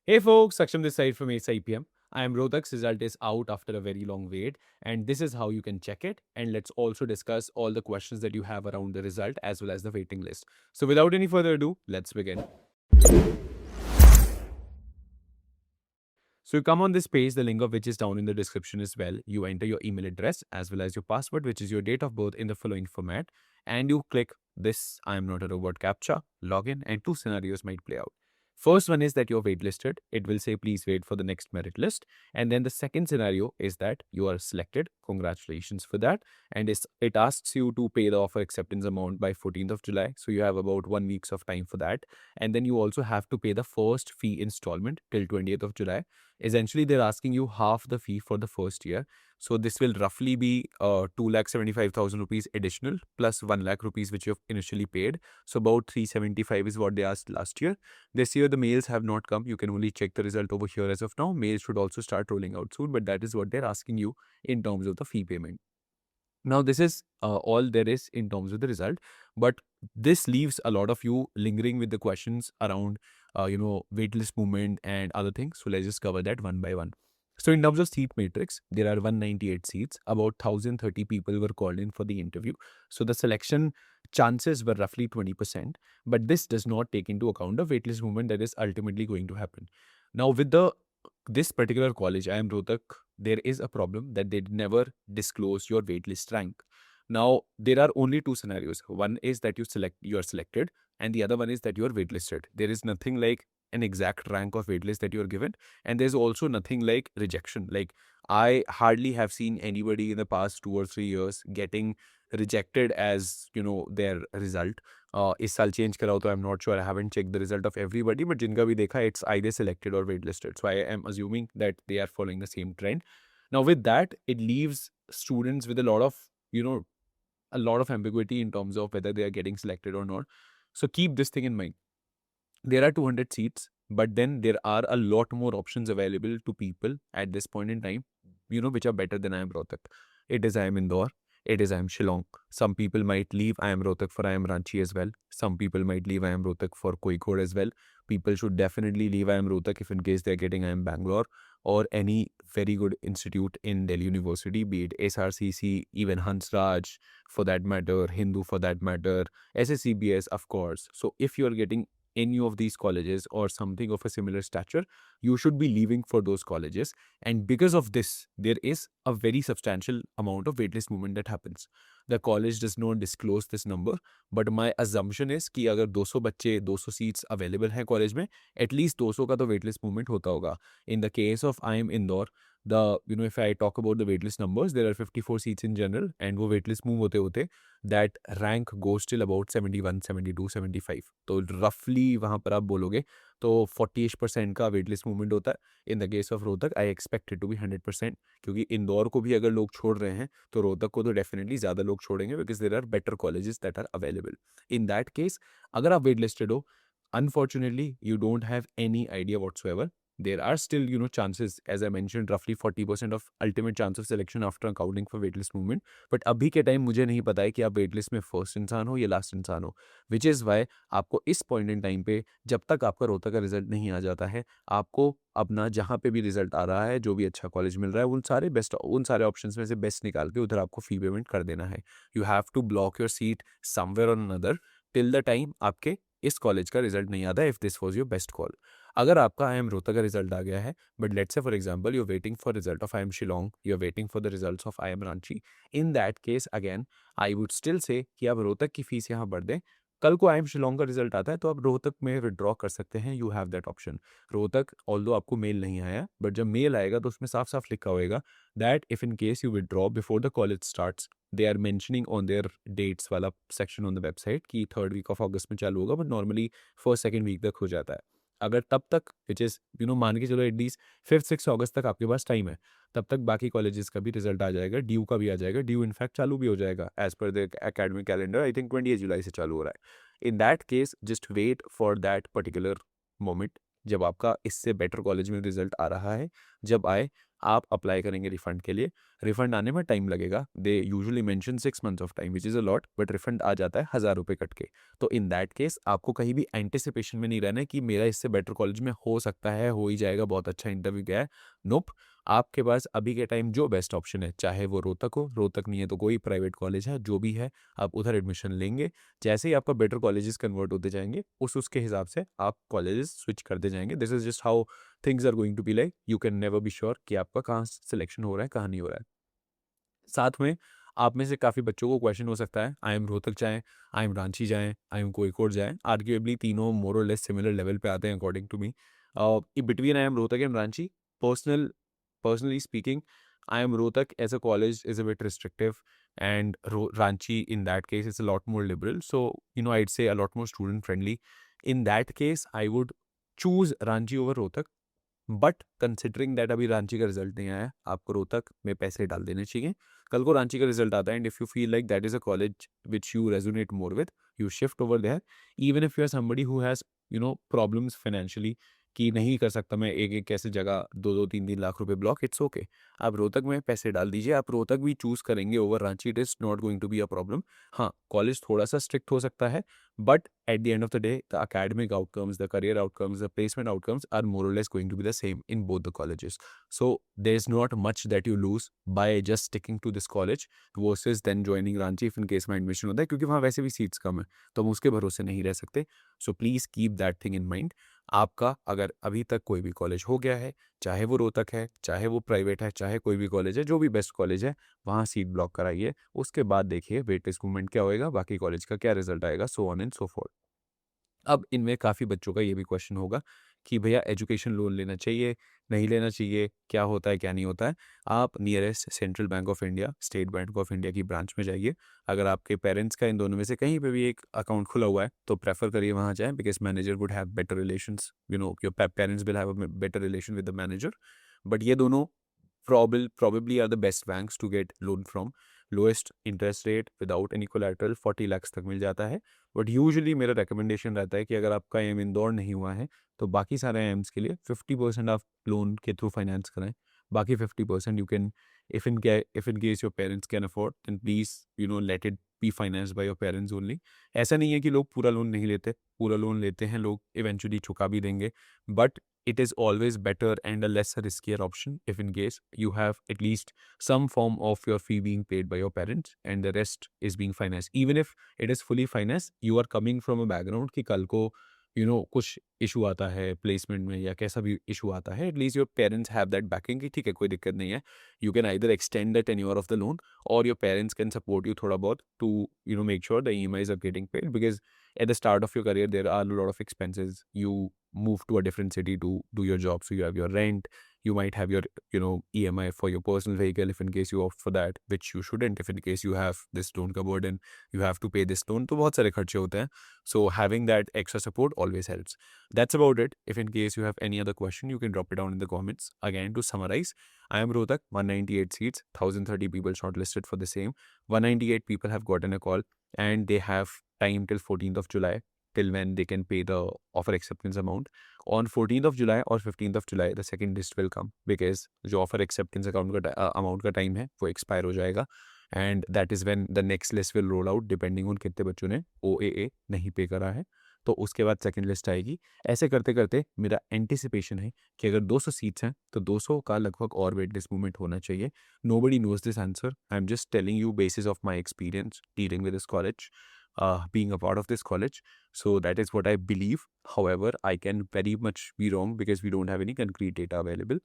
Hey folks, Saksham this side from ASIPM. I am Rohtak's result is out after a very long wait, and this is how you can check it. And let's also discuss all the questions that you have around the result as well as the waiting list. So without any further ado, let's begin. So you come on this page, the link of which is down in the description as well. You enter your email address as well as your password, which is your date of birth in the following format, and you click this I am not a robot captcha, login, and two scenarios might play out. First one is that you're waitlisted. It will say please wait for the next merit list. And then the second scenario is that you are selected. Congratulations for that. And it asks you to pay the offer acceptance amount by 14th of July. So you have about 1 weeks of time for that. And then you also have to pay the first fee installment till 20th of July. Essentially, they're asking you half the fee for the first year. So this will roughly be 2,75,000 rupees additional plus 1 lakh rupees which you've initially paid. So about 375 is what they asked last year. This year the mails have not come. You can only check the result over here as of now. Mails should also start rolling out soon, but that is what they're asking you in terms of the fee payment. Now this is all there is in terms of the result, but this leaves a lot of you lingering with the questions around waitlist movement and other things. So let's just cover that one by one. So in terms of seat matrix, there are 198 seats. About 1,030 people were called in for the interview. So the selection chances were roughly 20%, but this does not take into account the waitlist movement that is ultimately going to happen. Now with this particular college, IIM Rohtak, there is a problem that they never disclose your waitlist rank. Now there are only two scenarios. One is that you are selected, and the other one is that you are waitlisted. There is nothing like an exact rank of waitlist that you are given, and there's also nothing like rejection. Like I hardly have seen anybody in the past 2 or 3 years getting rejected as their result. इस साल change करा हो तो I am not sure, I haven't check the result of everybody, but जिनका भी देखा it's either selected or waitlisted. So I am assuming that they are following the same trend. Now with that, it leaves students with a lot of ambiguity in terms of whether they are getting selected or not. So keep this thing in mind. There are 200 seats, but then there are a lot more options available to people at this point in time, which are better than IIM Rohtak. It is IIM Indore. It is IIM Shillong. Some people might leave IIM Rohtak for IIM Ranchi as well. Some people might leave IIM Rohtak for Kozhikode as well. People should definitely leave IIM Rohtak if in case they're getting IIM Bangalore or any very good institute in Delhi University, be it SRCC, even Hansraj for that matter, Hindu for that matter, SSCBS of course. So if you're getting any of these colleges or something of a similar stature, you should be leaving for those colleges. And because of this, there is a very substantial amount of waitlist movement that happens. The college does not disclose this number, but my assumption is कि अगर 200 बच्चे 200 seats available हैं college में, at least 200 का तो waitlist movement होता होगा. In the case of IIM Indore, if I talk about the waitlist numbers, there are 54 seats in general, and वो waitlist move होते होते that rank goes till about 71, 72, 75. तो roughly वहाँ पर आप बोलोगे तो 40% का waitlist movement होता है. In the case of Rohtak, I expect it to be 100%, क्योंकि इंदौर को भी अगर लोग छोड़ रहे हैं तो रोहतक को तो डेफिनेटली ज़्यादा लोग छोड़ेंगे because there are better colleges that are available. In that case, अगर आप waitlisted हो, unfortunately you don't have any idea whatsoever. There are still chances, as I mentioned, roughly 40% of ultimate chance of selection after accounting for waitlist movement. But अभी के time मुझे नहीं पता है कि आप waitlist में फर्स्ट इंसान हो या लास्ट इंसान हो, विच इज़ वाई आपको इस पॉइंट इन टाइम पे जब तक आपका रोहतक का रिजल्ट नहीं आ जाता है, आपको अपना जहाँ पे भी रिजल्ट आ रहा है, जो भी अच्छा कॉलेज मिल रहा है, उन सारे ऑप्शंस में से बेस्ट निकाल के उधर आपको फी पेमेंट कर देना है. You have to block your seat somewhere on another till the time आपके इस कॉलेज का रिजल्ट नहीं आता है, if this was your best call. अगर आपका IIM रोहतक का रिजल्ट आ गया है, but let's say for example you are waiting for result of IIM Shillong, you are waiting for the results of IIM Ranchi, in that case again I would still say कि आप रोहतक की fees यहाँ भर दें. कल को IIM शिलोंग का रिजल्ट आता है तो आप रोहतक में विड्रॉ कर सकते हैं. You have that option. Rohtak although आपको मेल नहीं आया, बट जब मेल आएगा तो उसमें साफ साफ लिखा होगा that if in case you withdraw before the college starts, they are mentioning on their dates वाला सेक्शन ऑन द वेबसाइट कि 3rd वीक ऑफ अगस्त में चालू होगा, but normally 1st 2nd week तक हो जाता है. अगर तब तक विच इज़ मान के चलो एटलीस्ट 5th 6th अगस्त तक आपके पास टाइम है, तब तक बाकी कॉलेजेस का भी रिजल्ट आ जाएगा, ड्यू का भी आ जाएगा. ड्यू इनफैक्ट चालू भी हो जाएगा एज पर the academic calendar. I think 20 जुलाई से चालू हो रहा है. In that case just wait for that particular moment जब आपका इससे बेटर कॉलेज में रिजल्ट आ रहा है. जब आए आप अप्लाई करेंगे रिफंड के लिए, रिफंड आने में टाइम लगेगा, they usually mention 6 months of time which is a lot, but refund आ जाता है 1000 रुपये कट के। तो इन दैट केस आपको कहीं भी एंटिसिपेशन में नहीं रहना है कि मेरा इससे बेटर कॉलेज में हो सकता है, हो ही जाएगा, बहुत अच्छा इंटरव्यू गया है। नोप, आपके पास अभी के टाइम जो बेस्ट ऑप्शन है, चाहे वो रोहतक हो, रोहतक नहीं है तो कोई प्राइवेट कॉलेज है, जो भी है आप उधर एडमिशन लेंगे। जैसे ही आपका बेटर कॉलेजेस कन्वर्ट होते जाएंगे, उसके हिसाब से आप कॉलेजेस स्विच करते जाएंगे। This is just how things are going to be like. You can never be sure कि आपका कहाँ सिलेक्शन हो रहा है, कहाँ नहीं हो रहा है। साथ में आप में से काफ़ी बच्चों को क्वेश्चन हो सकता है, आई एम रोहतक जाएँ, आई एम रांची जाएँ, आई एम कोझिकोड जाएँ। आर्ग्यूएबली तीनों मोर और लेस सिमिलर लेवल पे आते हैं according to me. Between I M Rohtak and Ranchi, personally speaking, I am Rohtak as a college is a bit restrictive, and Ranchi in that case is a lot more liberal. So, I'd say a lot more student friendly. In that case, I would choose Ranchi over Rohtak. But considering that अभी रांची का result नहीं आया है, आपको रोहतक में पैसे डाल देने चाहिए। कल को रांची का रिजल्ट आता है and if you feel like that is a college which you resonate more with, you shift over there. Even if you are somebody who has problems financially, कि नहीं कर सकता मैं एक एक कैसे जगह 2-2 3-3 लाख रुपए ब्लॉक, इट्स ओके। आप रोहतक में पैसे डाल दीजिए, आप रोहतक भी चूज़ करेंगे over Ranchi, it is not going to be a problem. हाँ, कॉलेज थोड़ा सा स्ट्रिक्ट हो सकता है, but at the end of the day, the academic outcomes, the career outcomes, the placement outcomes are more or less going to be the same in both the colleges. So there's not much that you lose by just sticking to this college versus then joining Ranchi if in case में admission होता है, क्योंकि वहाँ वैसे भी seats कम है, तो हम उसके भरोसे नहीं रह सकते। So please keep that thing in mind। आपका अगर अभी तक कोई भी कॉलेज हो गया है, चाहे वो रोहतक है, चाहे वो प्राइवेट है, चाहे कोई भी कॉलेज है, जो भी बेस्ट कॉलेज है, वहाँ सीट ब्लॉक कराइए। उसके बाद देखिए वेट लिस्ट मूवमेंट क्या होएगा, बाकी कॉलेज का क्या रिजल्ट आएगा, so on and so fourth. अब इनमें काफ़ी बच्चों का ये भी क्वेश्चन होगा कि भैया एजुकेशन लोन लेना चाहिए, नहीं लेना चाहिए, क्या होता है, क्या नहीं होता है। आप nearest central bank of India, state bank of India की ब्रांच में जाइए। अगर आपके पेरेंट्स का इन दोनों में से कहीं पे भी एक अकाउंट खुला हुआ है, तो प्रेफर करिए वहाँ जाएँ, because manager would have better relations, your parents will have a better relation with the manager. But ये दोनों probably are the best banks to get loan from। Lowest interest rate without any collateral 40 lakhs तक मिल जाता है। But usually मेरा recommendation रहता है कि अगर आपका एम इंदौर नहीं हुआ है, तो बाकी सारे एम्स के लिए 50% आप लोन के थ्रू फाइनेंस कराएं। बाकी 50% you can, if in case your parents can afford, then please let it be financed by your parents only। ऐसा नहीं है कि लोग पूरा लोन नहीं लेते, पूरा लोन लेते हैं लोग, इवेंचुअली चुका भी देंगे। But it is always better and a lesser riskier option if in case you have at least some form of your fee being paid by your parents and the rest is being financed। Even if it is fully financed, you are coming from a background कि कल को कुछ issue आता है placement में या कैसा भी इशू आता है, at least your parents have that backing कि ठीक है, कोई दिक्कत नहीं है। You can either extend the tenure of the loan, और your parents can support you थोड़ा बहुत to make sure the EMIs are getting paid, because at the start of your career there are a lot of expenses। You move to a different city to do your job, so you have your rent, you might have your EMI for your personal vehicle if in case you opt for that, which you shouldn't if in case you have this loan का burden, you have to pay this loan, तो बहुत सारे खर्चे होते हैं। So having that extra support always helps। That's about it। If in case you have any other question, you can drop it down in the comments। Again, to summarize, I am Rohtak, 198 seats, 1030 people shortlisted for the same, 198 people have gotten a call, and they have time till 14th of July till when they can pay the offer acceptance amount। On 14th of July और 15th of July the second list will come, because जो offer acceptance account का amount का time है वो expire हो जाएगा, and that is when the next list will roll out depending on कितने बच्चों ने OAA नहीं पे करा है। तो उसके बाद सेकंड लिस्ट आएगी। ऐसे करते करते मेरा एंटिसिपेशन है कि अगर 200 सीट्स हैं तो 200 का लगभग और वेट लिस्ट मूवमेंट होना चाहिए। Nobody knows this answer, I'm just telling you basis of my experience dealing with this college, being a part of this college। So that is what I believe। However, I can very much be wrong because we don't have any concrete data available।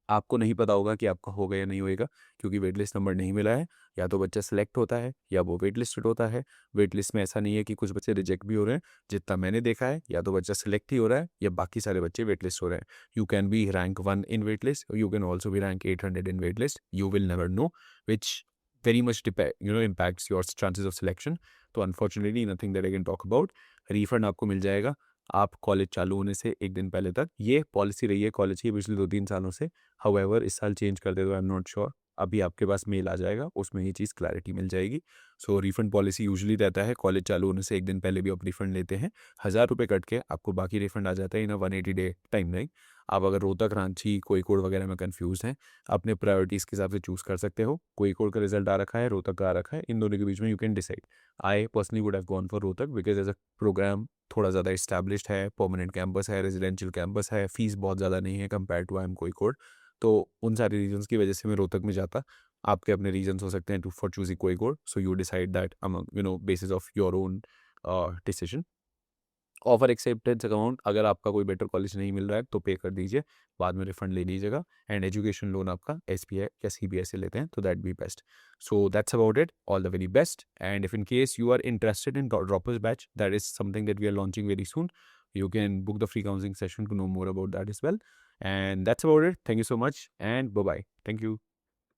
आपको नहीं पता होगा कि आपका होगा या नहीं होएगा, क्योंकि वेट लिस्ट नंबर नहीं मिला है। या तो बच्चा सेलेक्ट होता है या वो वेट लिस्टेड होता है। वेट लिस्ट में ऐसा नहीं है कि कुछ बच्चे रिजेक्ट भी हो रहे हैं, जितना मैंने देखा है या तो बच्चा सेलेक्ट ही हो रहा है या बाकी सारे बच्चे वेट लिस्ट हो रहे हैं। You can be rank 1 in wait list, you can also be rank 800 in wait list, you will never know, which very much impacts your chances of selection। तो unfortunately nothing that I can talk about. Refund आपको मिल जाएगा आप college चालू होने से एक दिन पहले तक। ये पॉलिसी रही है कॉलेज की पिछले 2-3 सालों से। हाउएवर इस साल चेंज कर दे तो आई एम नॉट श्योर। अभी आपके पास मेल आ जाएगा, उसमें ये चीज़ क्लैरिटी मिल जाएगी। सो रिफंड पॉलिसी यूजुअली रहता है कॉलेज चालू होने से एक दिन पहले भी आप रिफंड लेते हैं, 1000 रुपये कट के आपको बाकी रिफंड आ जाता है इन 180 डे टाइम लाइन। आप अगर रोहतक, रांची, कोझिकोड वगैरह में कंफ्यूज हैं, अपने प्रायोरिटीज़ के हिसाब से चूज़ कर सकते हो। कोझिकोड का रिजल्ट आ रखा है, रोहतक का आ रखा है, इन दोनों के बीच में you can decide. I personally would have gone for Rohtak because as a program थोड़ा ज़्यादा इस्टेब्लिश्ड है, परमानेंट कैंपस है, रेजिडेंशियल कैंपस है, फीस बहुत ज़्यादा नहीं है compare to I M Kozhikode. तो उन सारे रीजंस की वजह से मैं रोहतक में जाता। आपके अपने रीजंस हो सकते हैं to for choosing Kozhikode, so you decide that basis of your own decision. Offer acceptance account, अगर आपका कोई बेटर कॉलेज नहीं मिल रहा है तो पे कर दीजिए, बाद में रिफंड ले लीजिएगा। एंड एजुकेशन लोन आपका एसबीआई या सीबीआई से लेते हैं तो that B best. So that's about it, all the very best. And if in case you are interested in Droppers batch, that is something that we are launching very soon. You can book the free counseling session to know more about that as well. And that's about it. Thank you so much and bye bye. Thank you.